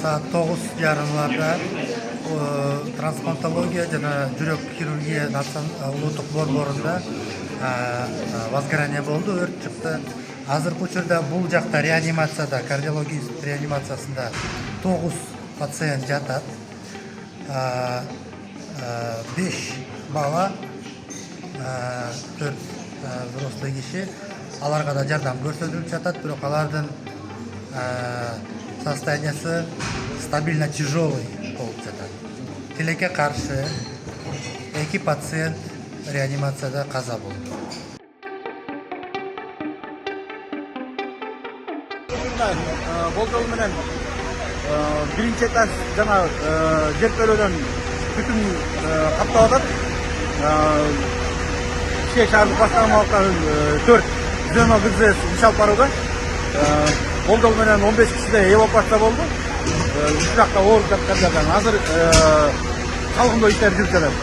saat 9:30 трансплантология жана жүрөк хирургия улуттук борборунда возгорание болду, өрт чыкты. Азыркы учурда бул жакта реанимацияда, кардиологиялык реанимациясында 9 пациент жатат. 5 бала, 4 взрослый киши. Аларга да жардам көрсөтүлүп жатат, бирок алардын состояниясы стабильно тяжелый болуп жатат. Тилекке каршы 2 пациент реанимацияда каза болду. Болжол менен биринчи этаж жана жертөлөдөн бүтүн каптап атат. Ишке шаардык башталмалыктарын 4 звено ГЗС иш алып барууда. Болжол менен 15 кишиде эвакуация болду. Ушул жакта ооруп жаткандардан азыр калгындоо иштер жүрүп жатат.